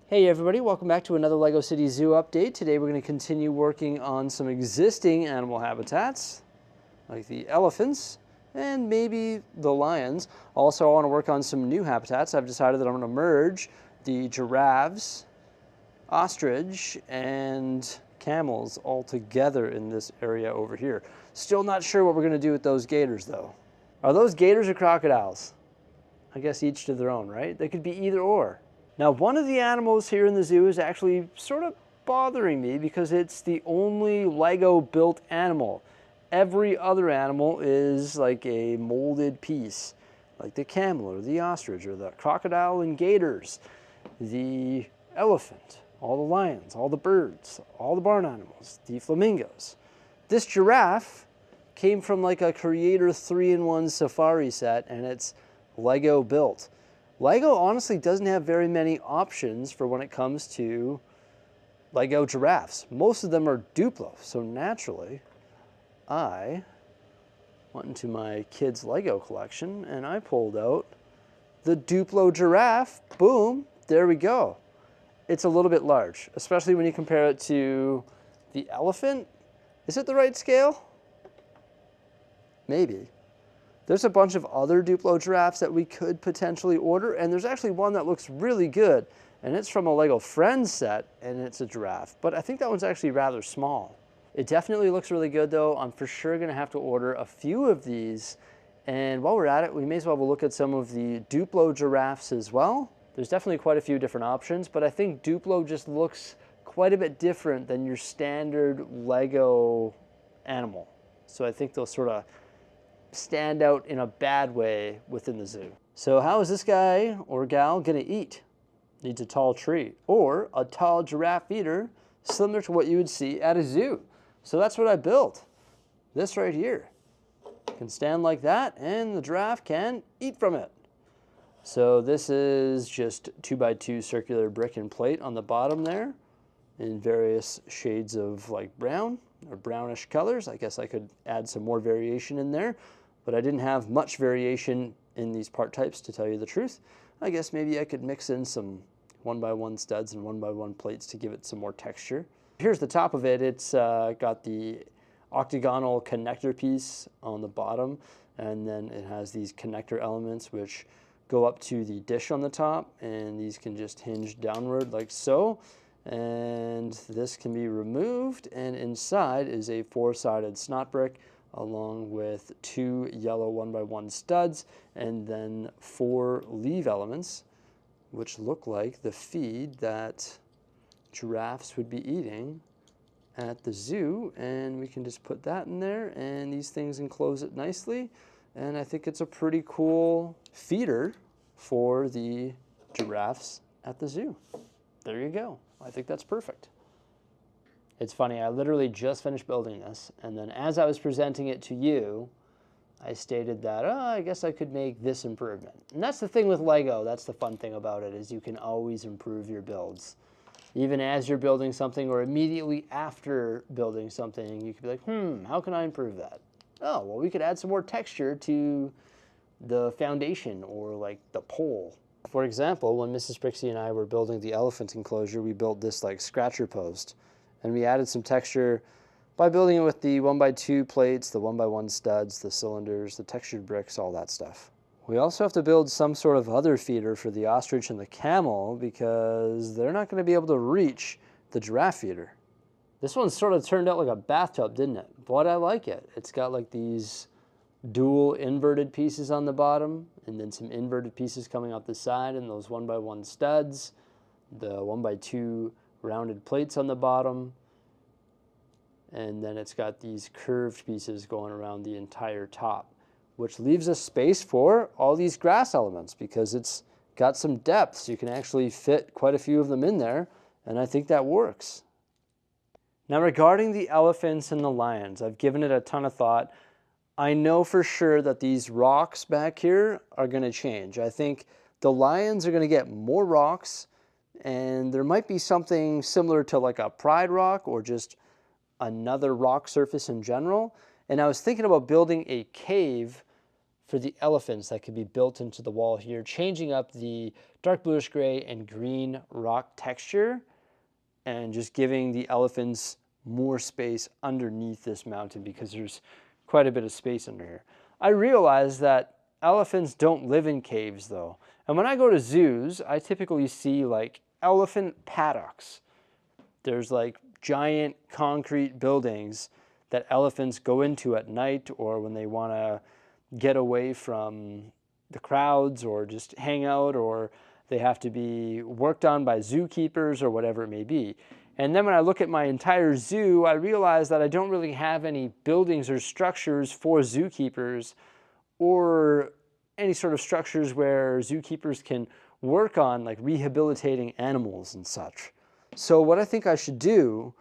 Hey everybody, welcome back to another LEGO City Zoo update. Today we're going to continue working on some existing animal habitats, like the elephants and maybe the lions. Also, I want to work on some new habitats. I've decided that I'm going to merge the giraffes, ostrich, and camels all together in this area over here. Still not sure what we're going to do with those gators though. Are those gators or crocodiles? I guess each to their own, right? They could be either or. Now, one of the animals here in the zoo is actually sort of bothering me because it's the only LEGO built animal. Every other animal is like a molded piece, like the camel or the ostrich or the crocodile and gators, the elephant, all the lions, all the birds, all the barn animals, the flamingos. This giraffe came from like a Creator 3-in-1 safari set, and it's LEGO built. LEGO honestly doesn't have very many options for when it comes to LEGO giraffes. Most of them are Duplo, so naturally I went into my kids' LEGO collection and I pulled out the Duplo giraffe. Boom, there we go. It's a little bit large, especially when you compare it to the elephant. Is it the right scale? Maybe. There's a bunch of other Duplo giraffes that we could potentially order, and there's actually one that looks really good, and it's from a LEGO Friends set, and it's a giraffe, but I think that one's actually rather small. It definitely looks really good though. I'm for sure gonna have to order a few of these, and while we're at it, we may as well have a look at some of the Duplo giraffes as well. There's definitely quite a few different options, but I think Duplo just looks quite a bit different than your standard LEGO animal. So I think they'll sort of stand out in a bad way within the zoo. So how is this guy or gal gonna eat? Needs a tall tree or a tall giraffe feeder similar to what you would see at a zoo. So that's what I built. This right here can stand like that and the giraffe can eat from it. So this is just 2x2 circular brick and plate on the bottom there in various shades of like brown or brownish colors. I guess I could add some more variation in there, but I didn't have much variation in these part types, to tell you the truth. I guess maybe I could mix in some 1x1 studs and 1x1 plates to give it some more texture. Here's the top of it. It's got the octagonal connector piece on the bottom, and then it has these connector elements which go up to the dish on the top, and these can just hinge downward like so. And this can be removed, and inside is a 4-sided snot brick along with 2 yellow 1x1 studs and then 4 leaf elements which look like the feed that giraffes would be eating at the zoo, and we can just put that in there and these things enclose it nicely, and I think it's a pretty cool feeder for the giraffes at the zoo. There you go. I think that's perfect. It's funny, I literally just finished building this, and then as I was presenting it to you, I stated that, oh, I guess I could make this improvement. And that's the thing with LEGO, that's the fun thing about it, is you can always improve your builds. Even as you're building something or immediately after building something, you could be like, how can I improve that? Oh, well, we could add some more texture to the foundation or like the pole. For example, when Mrs. Bricksie and I were building the elephant enclosure, we built this like scratcher post. And we added some texture by building it with the 1x2 plates, the 1x1 studs, the cylinders, the textured bricks, all that stuff. We also have to build some sort of other feeder for the ostrich and the camel because they're not going to be able to reach the giraffe feeder. This one sort of turned out like a bathtub, didn't it? But I like it. It's got like these dual inverted pieces on the bottom and then some inverted pieces coming out the side and those 1x1 studs, the 1x2 rounded plates on the bottom, and then it's got these curved pieces going around the entire top, which leaves us space for all these grass elements because it's got some depth, so you can actually fit quite a few of them in there, and I think that works. Now regarding the elephants and the lions, I've given it a ton of thought. I know for sure that these rocks back here are going to change. I think the lions are going to get more rocks, and there might be something similar to like a pride rock or just another rock surface in general. And I was thinking about building a cave for the elephants that could be built into the wall here, changing up the dark bluish gray and green rock texture and just giving the elephants more space underneath this mountain because there's quite a bit of space under here. I realize that elephants don't live in caves though. And when I go to zoos, I typically see like elephant paddocks. There's like giant concrete buildings that elephants go into at night or when they want to get away from the crowds or just hang out, or they have to be worked on by zookeepers or whatever it may be. And then when I look at my entire zoo, I realize that I don't really have any buildings or structures for zookeepers or any sort of structures where zookeepers can work on like rehabilitating animals and such. So what I think I should do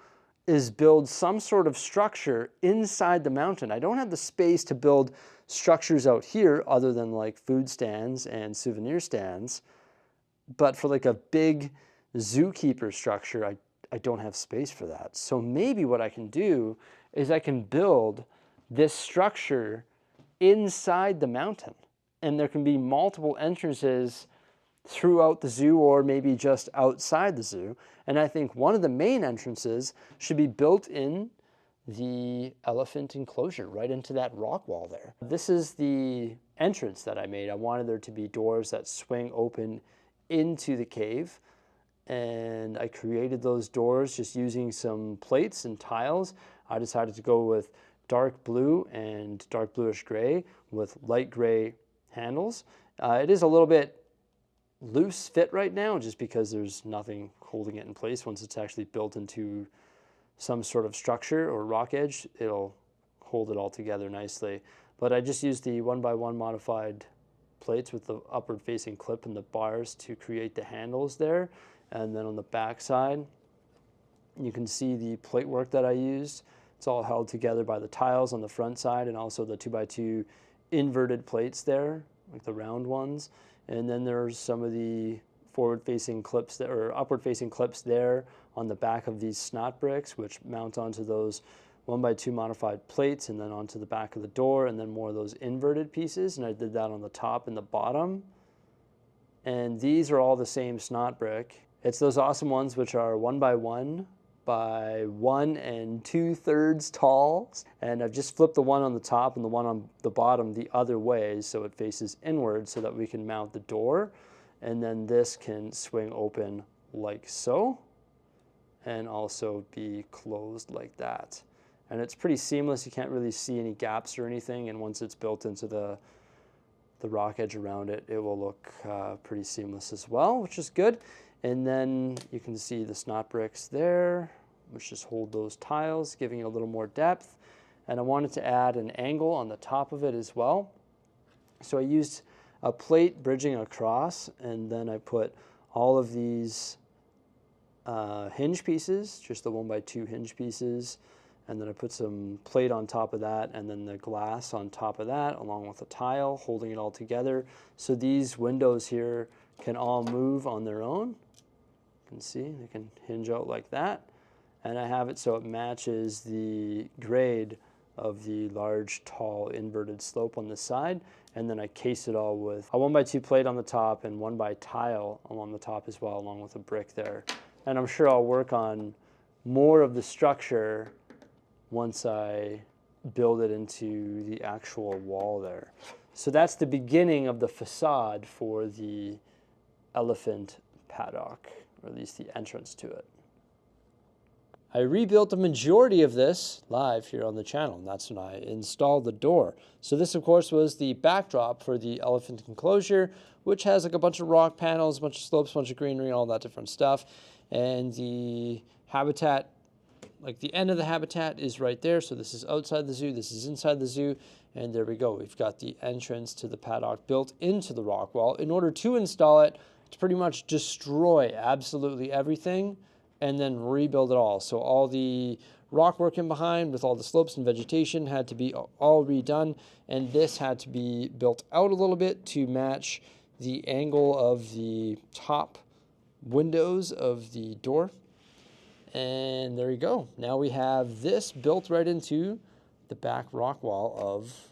is build some sort of structure inside the mountain. I don't have the space to build structures out here other than like food stands and souvenir stands. But for like a big zookeeper structure, I don't have space for that. So maybe what I can do is I can build this structure inside the mountain. And there can be multiple entrances throughout the zoo or maybe just outside the zoo. And I think one of the main entrances should be built in the elephant enclosure right into that rock wall there. This is the entrance that I made. I wanted there to be doors that swing open into the cave. And I created those doors just using some plates and tiles. I decided to go with dark blue and dark bluish gray with light gray handles. It is a little bit loose fit right now just because there's nothing holding it in place. Once it's actually built into some sort of structure or rock edge, it'll hold it all together nicely. But I just used the 1x1 modified plates with the upward facing clip and the bars to create the handles there. And then on the back side, you can see the plate work that I used. It's all held together by the tiles on the front side and also the 2x2 inverted plates there, like the round ones. And then there's some of the forward-facing clips that, or upward-facing clips there on the back of these snot bricks, which mount onto those 1x2 modified plates and then onto the back of the door, and then more of those inverted pieces. And I did that on the top and the bottom. And these are all the same snot brick. It's those awesome ones which are 1x1 by 1 2/3 tall. And I've just flipped the one on the top and the one on the bottom the other way so it faces inward so that we can mount the door. And then this can swing open like so and also be closed like that. And it's pretty seamless. You can't really see any gaps or anything. And once it's built into the rock edge around it, it will look pretty seamless as well, which is good. And then you can see the snot bricks there, which just hold those tiles, giving it a little more depth. And I wanted to add an angle on the top of it as well. So I used a plate bridging across, and then I put all of these hinge pieces, just the 1x2 hinge pieces, and then I put some plate on top of that, and then the glass on top of that, along with a tile, holding it all together. So these windows here can all move on their own. You can see they can hinge out like that. And I have it so it matches the grade of the large, tall, inverted slope on the side. And then I case it all with a 1x2 plate on the top and 1x tile along the top as well, along with a brick there. And I'm sure I'll work on more of the structure once I build it into the actual wall there. So that's the beginning of the facade for the elephant paddock, or at least the entrance to it. I rebuilt the majority of this live here on the channel, and that's when I installed the door. So this, of course, was the backdrop for the elephant enclosure, which has like a bunch of rock panels, a bunch of slopes, a bunch of greenery, all that different stuff. And the habitat, like the end of the habitat is right there. So this is outside the zoo, this is inside the zoo, and there we go. We've got the entrance to the paddock built into the rock wall. In order to install it, to pretty much destroy absolutely everything and then rebuild it all. So all the rock work in behind with all the slopes and vegetation had to be all redone, and this had to be built out a little bit to match the angle of the top windows of the door. And there you go. Now we have this built right into the back rock wall of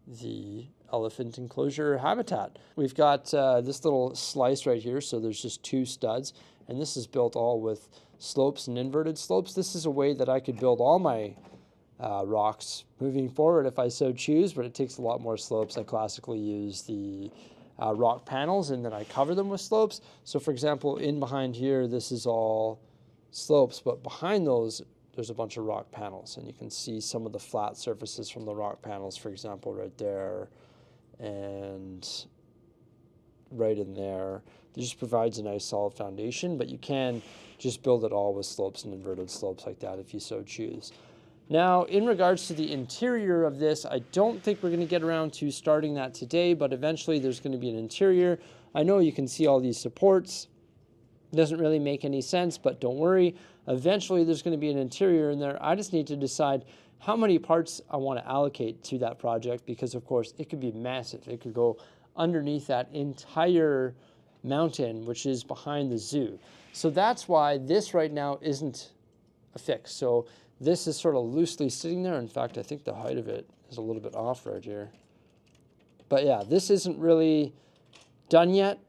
the elephant enclosure habitat. We've got this little slice right here, so there's just 2 studs, and this is built all with slopes and inverted slopes. This is a way that I could build all my rocks moving forward if I so choose, but it takes a lot more slopes. I classically use the rock panels, and then I cover them with slopes. So for example, in behind here, this is all slopes, but behind those, there's a bunch of rock panels, and you can see some of the flat surfaces from the rock panels, for example, right there and right in there. It just provides a nice solid foundation, but you can just build it all with slopes and inverted slopes like that if you so choose. Now, in regards to the interior of this, I don't think we're going to get around to starting that today, but eventually there's going to be an interior. I know you can see all these supports. It doesn't really make any sense, but don't worry. Eventually there's going to be an interior in there. I just need to decide how many parts I want to allocate to that project, because of course it could be massive. It could go underneath that entire mountain, which is behind the zoo. So that's why this right now isn't a fix. So this is sort of loosely sitting there. In fact, I think the height of it is a little bit off right here. But yeah, this isn't really done yet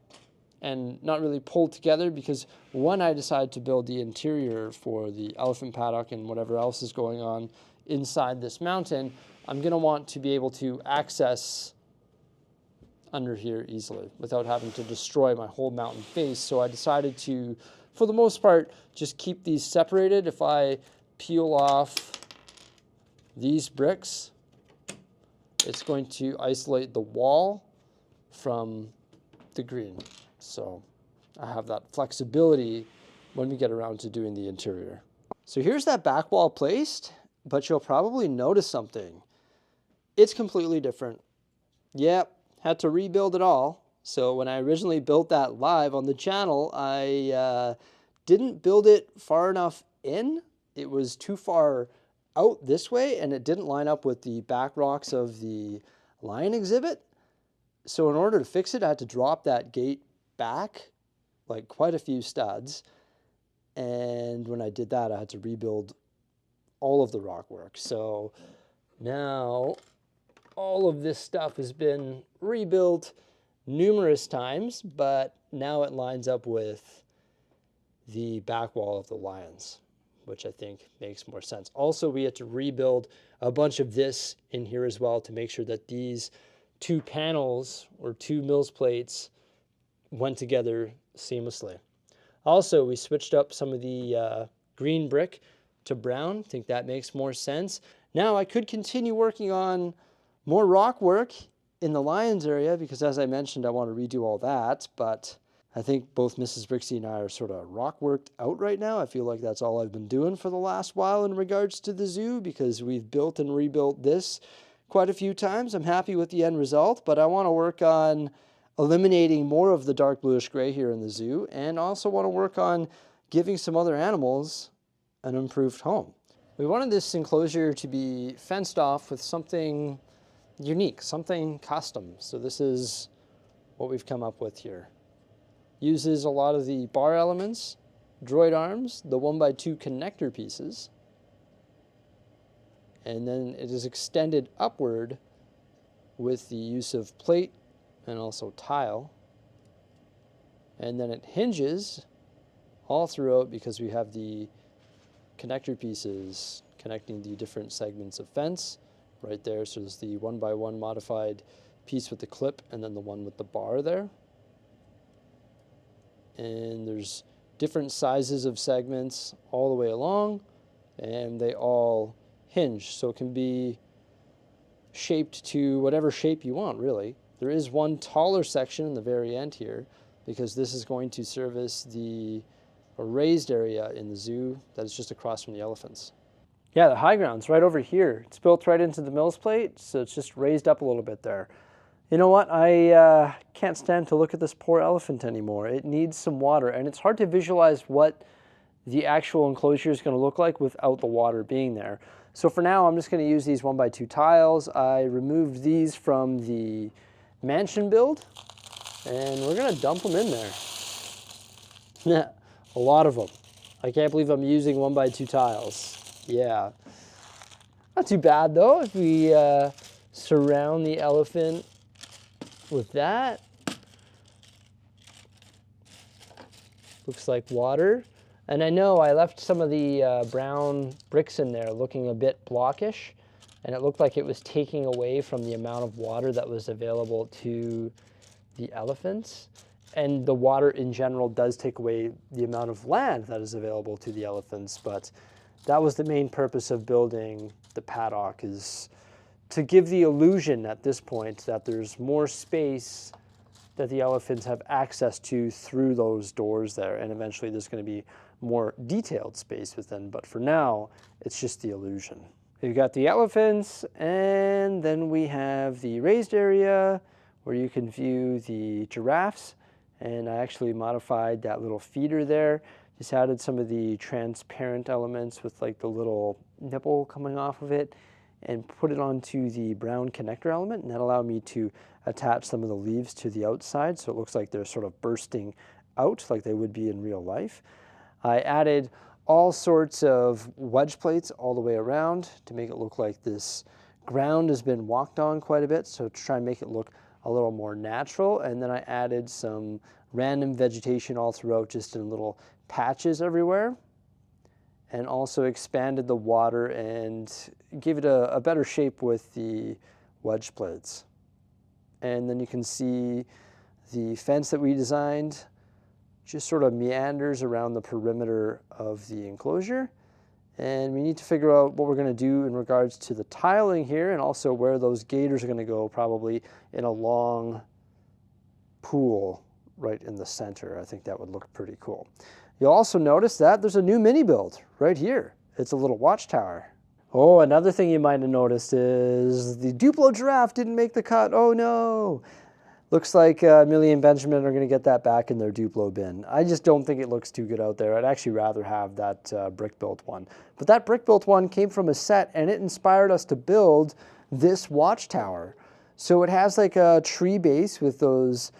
and not really pulled together, because when I decide to build the interior for the elephant paddock and whatever else is going on inside this mountain, I'm going to want to be able to access under here easily without having to destroy my whole mountain face. So I decided to, for the most part, just keep these separated. If I peel off these bricks, it's going to isolate the wall from the green. So I have that flexibility when we get around to doing the interior. So here's that back wall placed, but you'll probably notice something. It's completely different. Yep, had to rebuild it all. So when I originally built that live on the channel, I didn't build it far enough in. It was too far out this way, and it didn't line up with the back rocks of the lion exhibit. So in order to fix it, I had to drop that gate back like quite a few studs. And when I did that, I had to rebuild all of the rock work. So now all of this stuff has been rebuilt numerous times, but now it lines up with the back wall of the lions, which I think makes more sense. Also, we had to rebuild a bunch of this in here as well to make sure that these 2 panels or 2 mills plates went together seamlessly. Also, we switched up some of the green brick to brown. I think that makes more sense. Now I could continue working on more rock work in the lions area, because as I mentioned, I want to redo all that, but I think both Mrs. Bricksie and I are sort of rock worked out right now. I feel like that's all I've been doing for the last while in regards to the zoo, because we've built and rebuilt this quite a few times. I'm happy with the end result, but I want to work on eliminating more of the dark bluish gray here in the zoo, and also want to work on giving some other animals an improved home. We wanted this enclosure to be fenced off with something unique, something custom. So this is what we've come up with here. Uses a lot of the bar elements, droid arms, the 1x2 connector pieces, and then it is extended upward with the use of plate and also tile. And then it hinges all throughout because we have the connector pieces connecting the different segments of fence right there. So there's the 1x1 modified piece with the clip, and then the one with the bar there. And there's different sizes of segments all the way along, and they all hinge. So it can be shaped to whatever shape you want, really. There is one taller section in the very end here, because this is going to service the raised area in the zoo that is just across from the elephants. Yeah, the high ground's right over here. It's built right into the mills plate, so it's just raised up a little bit there. You know what? I can't stand to look at this poor elephant anymore. It needs some water, and it's hard to visualize what the actual enclosure is going to look like without the water being there. So for now, I'm just going to use these 1x2 tiles. I removed these from the mansion build, and we're going to dump them in there. A lot of them. I can't believe I'm using 1x2 tiles. Yeah. Not too bad though. If we surround the elephant with that. Looks like water. And I know I left some of the brown bricks in there looking a bit blockish, and it looked like it was taking away from the amount of water that was available to the elephants. And the water in general does take away the amount of land that is available to the elephants, but that was the main purpose of building the paddock, is to give the illusion at this point that there's more space that the elephants have access to through those doors there, and eventually there's going to be more detailed space within, but for now, it's just the illusion. You've got the elephants, and then we have the raised area where you can view the giraffes, and I actually modified that little feeder there, just added some of the transparent elements with like the little nipple coming off of it, and put it onto the brown connector element, and that allowed me to attach some of the leaves to the outside so it looks like they're sort of bursting out like they would be in real life. I added all sorts of wedge plates all the way around to make it look like this ground has been walked on quite a bit, so to try and make it look a little more natural. And then I added some random vegetation all throughout, just in little patches everywhere, and also expanded the water and gave it a better shape with the wedge plates. And then you can see the fence that we designed just sort of meanders around the perimeter of the enclosure. And we need to figure out what we're going to do in regards to the tiling here, and also where those gators are going to go, probably in a long pool right in the center. I think that would look pretty cool. You'll also notice that there's a new mini build right here. It's a little watchtower. Oh, another thing you might have noticed is the Duplo giraffe didn't make the cut. Oh no. Looks like Millie and Benjamin are going to get that back in their Duplo bin. I just don't think it looks too good out there. I'd actually rather have that brick-built one. But that brick-built one came from a set, and it inspired us to build this watchtower. So it has like a tree base with those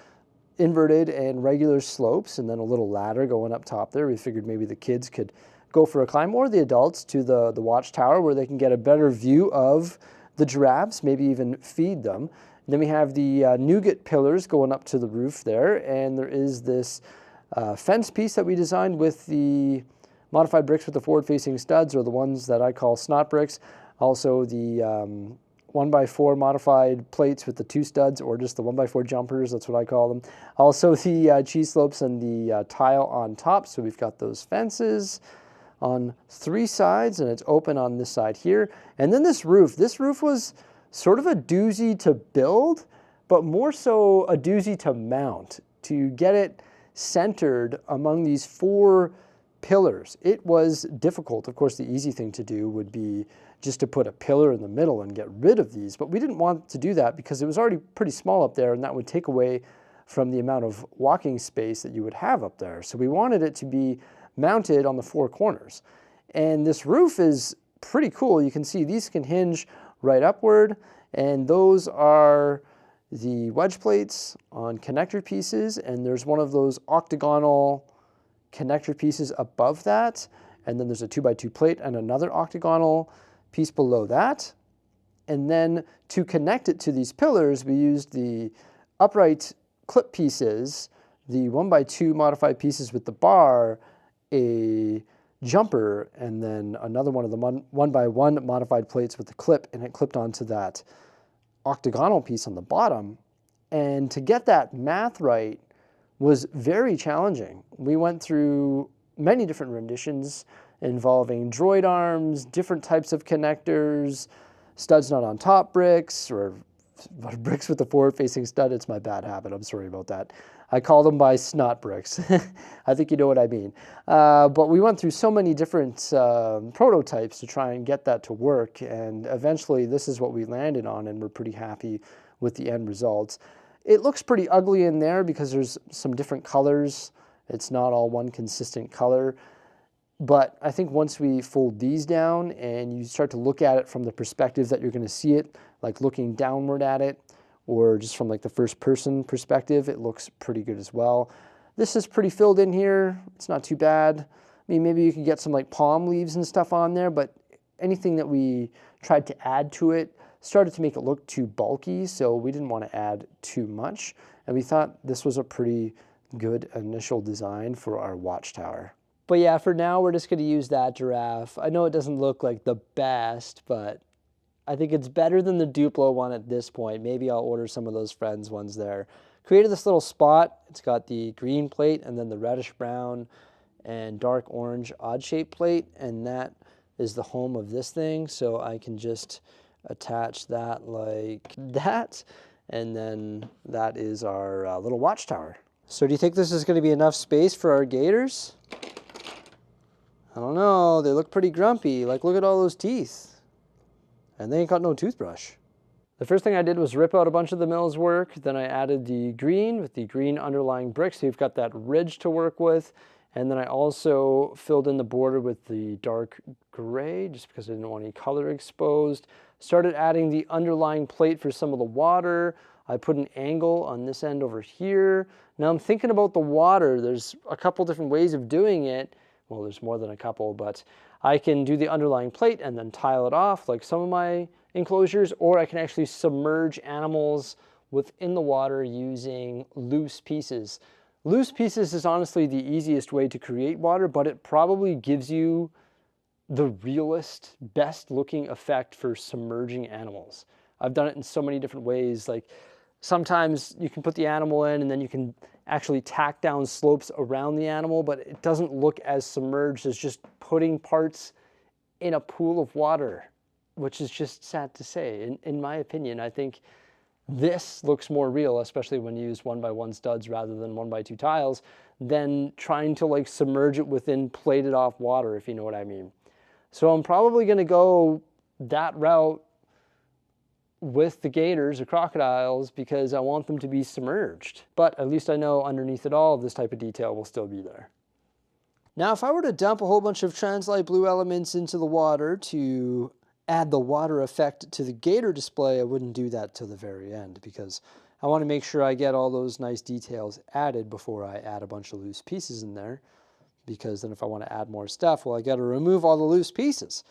inverted and regular slopes, and then a little ladder going up top there. We figured maybe the kids could go for a climb, or the adults, to the watchtower where they can get a better view of the giraffes, maybe even feed them. Then we have the nougat pillars going up to the roof there, and there is this fence piece that we designed with the modified bricks with the forward-facing studs, or the ones that I call snot bricks. Also the 1x4 modified plates with the 2 studs, or just the 1x4 jumpers, that's what I call them. Also the cheese slopes and the tile on top, so we've got those fences on 3 sides, and it's open on this side here. And then this roof was sort of a doozy to build, but more so a doozy to mount, to get it centered among these 4 pillars. It was difficult. Of course, the easy thing to do would be just to put a pillar in the middle and get rid of these, but we didn't want to do that because it was already pretty small up there, and that would take away from the amount of walking space that you would have up there. So we wanted it to be mounted on the 4 corners. And this roof is pretty cool. You can see these can hinge right upward, and those are the wedge plates on connector pieces, and there's one of those octagonal connector pieces above that, and then there's a 2x2 plate and another octagonal piece below that. And then to connect it to these pillars, we used the upright clip pieces, the 1x2 modified pieces with the bar, a jumper, and then another one of the 1x1 modified plates with the clip, and it clipped onto that octagonal piece on the bottom. And to get that math right was very challenging. We went through many different renditions involving droid arms, different types of connectors, studs not on top bricks, or bricks with the forward-facing stud. It's my bad habit. I'm sorry about that. I call them by snot bricks. I think you know what I mean. But we went through so many different prototypes to try and get that to work, and eventually this is what we landed on, and we're pretty happy with the end results. It looks pretty ugly in there because there's some different colors. It's not all one consistent color. But I think once we fold these down and you start to look at it from the perspective that you're going to see it, like looking downward at it, or just from like the first person perspective, it looks pretty good as well. This is pretty filled in here. It's not too bad. I mean, maybe you could get some like palm leaves and stuff on there, but anything that we tried to add to it started to make it look too bulky, so we didn't want to add too much. And we thought this was a pretty good initial design for our Watchtower. But yeah, for now, we're just going to use that giraffe. I know it doesn't look like the best, but I think it's better than the Duplo one at this point. Maybe I'll order some of those Friends ones there. Created this little spot. It's got the green plate and then the reddish brown and dark orange odd shaped plate, and that is the home of this thing. So I can just attach that like that, and then that is our little Watchtower. So do you think this is going to be enough space for our gators? I don't know. They look pretty grumpy. Like, look at all those teeth. And they ain't got no toothbrush. The first thing I did was rip out a bunch of the mill's work. Then I added the green with the green underlying bricks, so you've got that ridge to work with. And then I also filled in the border with the dark gray, just because I didn't want any color exposed. Started adding the underlying plate for some of the water. I put an angle on this end over here. Now I'm thinking about the water. There's a couple different ways of doing it. Well, there's more than a couple, but I can do the underlying plate and then tile it off like some of my enclosures, or I can actually submerge animals within the water using loose pieces. Loose pieces is honestly the easiest way to create water, but it probably gives you the realest, best looking effect for submerging animals. I've done it in so many different ways. Like sometimes you can put the animal in and then you can actually tack down slopes around the animal, but it doesn't look as submerged as just putting parts in a pool of water, which is just sad to say. In my opinion, I think this looks more real, especially when you use 1x1 studs rather than 1x2 tiles, than trying to like submerge it within plated off water, if you know what I mean. So I'm probably going to go that route with the gators or crocodiles because I want them to be submerged. But at least I know underneath it all, this type of detail will still be there. Now, if I were to dump a whole bunch of translight blue elements into the water to add the water effect to the gator display, I wouldn't do that till the very end because I want to make sure I get all those nice details added before I add a bunch of loose pieces in there, because then if I want to add more stuff, well, I got to remove all the loose pieces.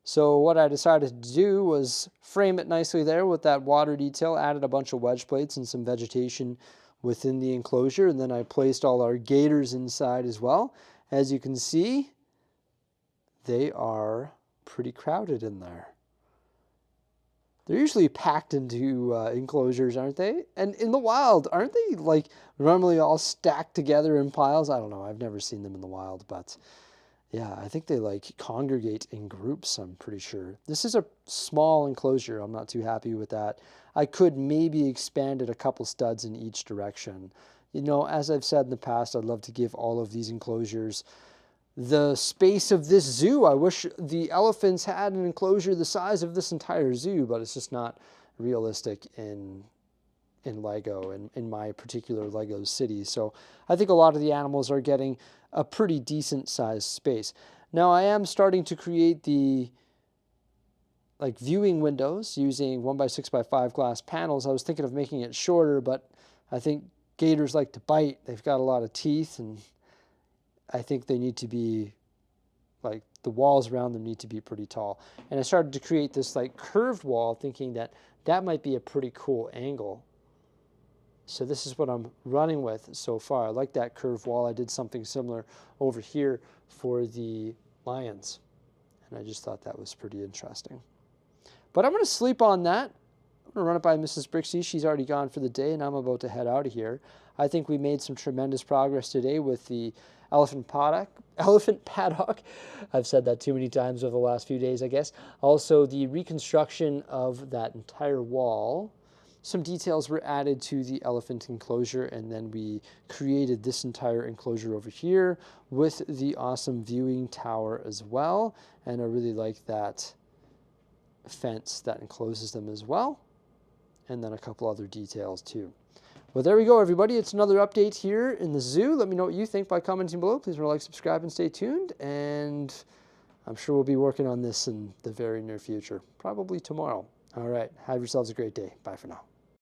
So what I decided to do was frame it nicely there with that water detail, added a bunch of wedge plates and some vegetation within the enclosure, and then I placed all our gators inside as well. As you can see, they are pretty crowded in there. They're usually packed into enclosures, aren't they? And in the wild, aren't they like normally all stacked together in piles? I don't know. I've never seen them in the wild, but yeah, I think they like congregate in groups, I'm pretty sure. This is a small enclosure. I'm not too happy with that. I could maybe expand it a couple studs in each direction. You know, as I've said in the past, I'd love to give all of these enclosures the space of this zoo. I wish the elephants had an enclosure the size of this entire zoo, but it's just not realistic in Lego, in my particular Lego city. So I think a lot of the animals are getting a pretty decent sized space. Now I am starting to create the like viewing windows using 1x6x5 glass panels. I was thinking of making it shorter, but I think gators like to bite. They've got a lot of teeth, and I think they need to be like the walls around them need to be pretty tall. And I started to create this like curved wall, thinking that that might be a pretty cool angle. So this is what I'm running with so far. I like that curved wall. I did something similar over here for the lions, and I just thought that was pretty interesting. But I'm going to sleep on that. I'm going to run it by Mrs. Bricksie. She's already gone for the day, and I'm about to head out of here. I think we made some tremendous progress today with the elephant paddock. I've said that too many times over the last few days, I guess. Also, the reconstruction of that entire wall. Some details were added to the elephant enclosure, and then we created this entire enclosure over here with the awesome viewing tower as well. And I really like that fence that encloses them as well. And then a couple other details too. Well, there we go, everybody. It's another update here in the zoo. Let me know what you think by commenting below. Please remember to like, subscribe, and stay tuned. And I'm sure we'll be working on this in the very near future, probably tomorrow. All right. Have yourselves a great day. Bye for now.